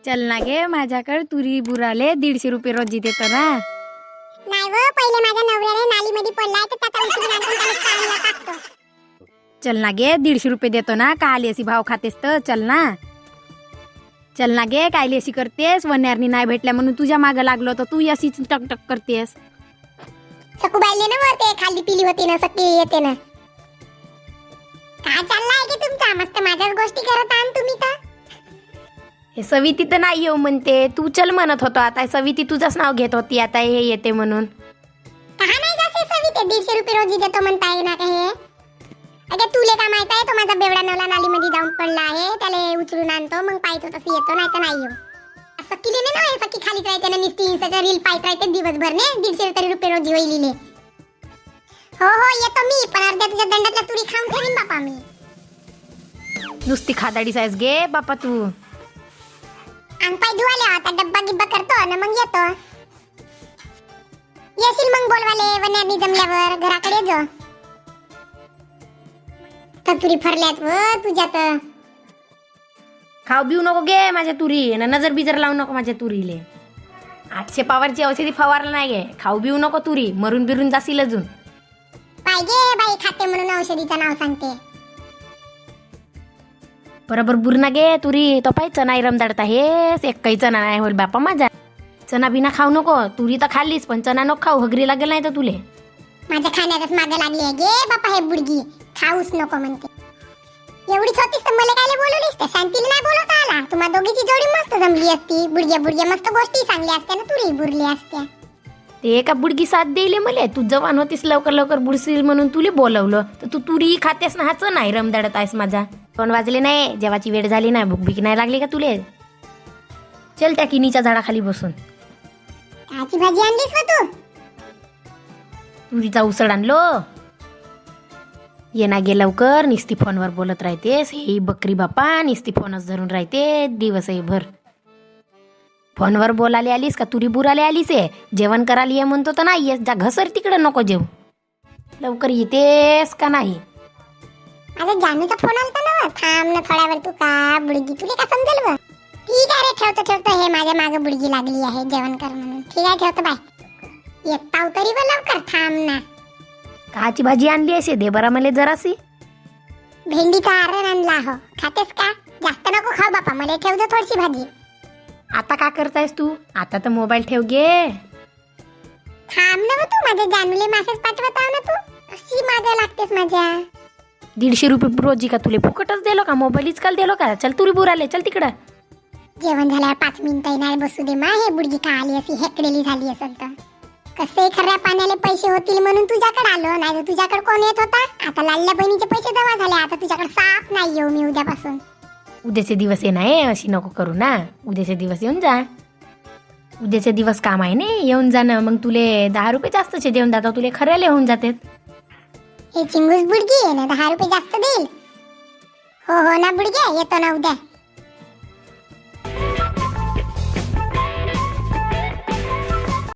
चल ना गे, माझ्याकडे तुरी बुराले 150 रुपये रोजी देतो ना. नाही व, पहिले माझ्या नवऱ्याने नालीमध्ये पडलाय तर त्याचा उचलून आणून त्याला काढला टाकतो. चल ना गे, 150 रुपये देतो ना. काली अशी भाव खातेस तर चल ना. चल ना गे, कायली अशी करतेस. वन्यारनी नाही भेटल्या म्हणून तुझ्या मागं लागलो तर तू अशीच टकटक करतेस. सकूबाईले ना वरते खाली पिली होती ना, सक्की येते ना. काय चाललाय की तुमचा? मस्त माझ्याच गोष्टी करत आहात तुम्ही तर. हे सविती तर नाही येऊ म्हणते, तू चल म्हणत होतो. आता सविती तुझंच नाव घेत होती, आता हे येते म्हणून. कहा नाही जासे सवी, ते 150 रुपये रोजी देतो म्हणताय ना. काय अगे तुले का माहित आहे, तो माझा बेवडा नवला नालीमध्ये जाऊन पडला आहे, त्याला उचलून आणतो, मग पाहतो तसं येतो, नाही तर नाही येऊ. असं केले ना, हे सखी खालीच राहते ना, निस्ती इंस्टाचा रील पाहत राहते दिवसभर ने. 150 रुपये रोजी होईले. हो हो येतो मी, पण अर्ध्या तुझ्या दंडातल्या तुरी खाऊन ठेवीन बापा मी. नुसती खादाडी सायस गे बापा तू. अंग पाय धुवाले, आता डब्बा गिब्बा करतो ना मग येतो. येशील मग बोलवाले वन्यानी जमल्यावर घराकडे जो. तर तुरी फरल्यात व तुझ्या तर. खाऊ बिऊ नको गे माझ्या तुरी, नजर बिजर लावू नको माझ्या तुरीले. 800 पावरची औषधी फवारला नाहीये. खाऊ बिऊ नको तुरी, मरून बिरून जाशील अजून. पाहिजे बाई खाते म्हणून औषधीचं नाव सांगते. बरोबर बुरना गे तुरी, तो पाय चना रमदाडता हेस. एक काही चना नाही होईल बापा माझा. चना बिना खाऊ नको. तुरी तर खाल्लीस पण चना नको खाऊ, हगरी लागेल नाही तर तुले. माझ्या खाण्यातच मागे लागली आहे गे बापा हे बुडगी. खाऊच नको म्हणते. एवढीच होतीस तर मला कायले बोलवलीस? त्या शांतीला नाही बोलवता आला? तुम्हा दोघीची जोडी मस्त जमली असती. बुडग्या बुडग्या मस्त गोष्टी सांगल्या असत्या ना, तुरी बुरली असत्या. ते एका बुडगी साथ देईल मले. तू जवान होतीस, लवकर लवकर बुडशील म्हणून तुले बोलवलं, तर तू तुरी खातेस ना. हाच नाही रमदाडत आहेस माझा. पण वाजले नाही, जेवाची वेळ झाली ना. भूक भीक नाही लागली का तुले? चल त्या किनीच्या झाडाखाली बसून. काची भाजी आणलीस व तू? तुरीचा उसळ आणलो. ये ना गे लवकर, निस्ती फोनवर बोलत राहतेस. हे बकरी बापा निस्ती फोनच धरून राहते दिवसही भर. फोनवर बोलायला आलीस का तुरी बुराले आलीस आहे? जेवण करायला ये म्हणतो तर नाही येस. जा घसर तिकडं, नको जेव. लवकर येतेस का नाही? माझा जानूचा फोन आलता ना. थांब ना थोड्या वेळ, तू का बुडगी तुला का समजेल व? ठीक आहे रे, ठेवतो ठेवतो. हे माझ्या मागे बुडगी लागली आहे जेवण कर म्हणून. ठीक आहे ठेवतो बाय. येताव तरी व लवकर, थांब ना. काची भाजी आणली असे दे बरा मला जरासी. भेंडीचा आरण आणला हो. खातेस का? जास्त नको खाऊ बापा, मला ठेव दे थोडीशी भाजी. आता का करतायस तू? आता तर मोबाईल ठेव गे. थांब ना तू, माझ्या जानूले मेसेज पाठवत आहो ना तू. अशी मागे लागतेस माझ्या. 150 रुपये रोजी का तुले फुकटच दिलो का? मोबाईलच काल दिलो का? चल तुरी बुराले, चल तिकडं. जेवण झाल्यावर 5 मिनिटं नाही बसू दे मा. हे बुडगी का आली अशी हेकडेली झाली असेल तर. कसे खऱ्या पाण्याले पैसे होतील म्हणून तुझ्याकडे आलो, नाही तर तुझ्याकडे कोण येत होता? आता लाडल्या बहिणीचे पैसे जमा झाले, आता तुझ्याकडे साप नाही येऊ मी उद्यापासून. उद्याचे दिवस ये नाही अशी नको करू ना. उद्याचे दिवस येऊन जा. उद्याचे दिवस काम आहे ना, येऊन जा ना. मग तुले 10 रुपये जास्तचे देऊन जातो, तुले खऱ्याले होऊन जाते. हे चिंगूस बुडगी आहे ना, 10 रुपये जास्त देईल. हो हो ना बुडगे, येतो ना उद्या.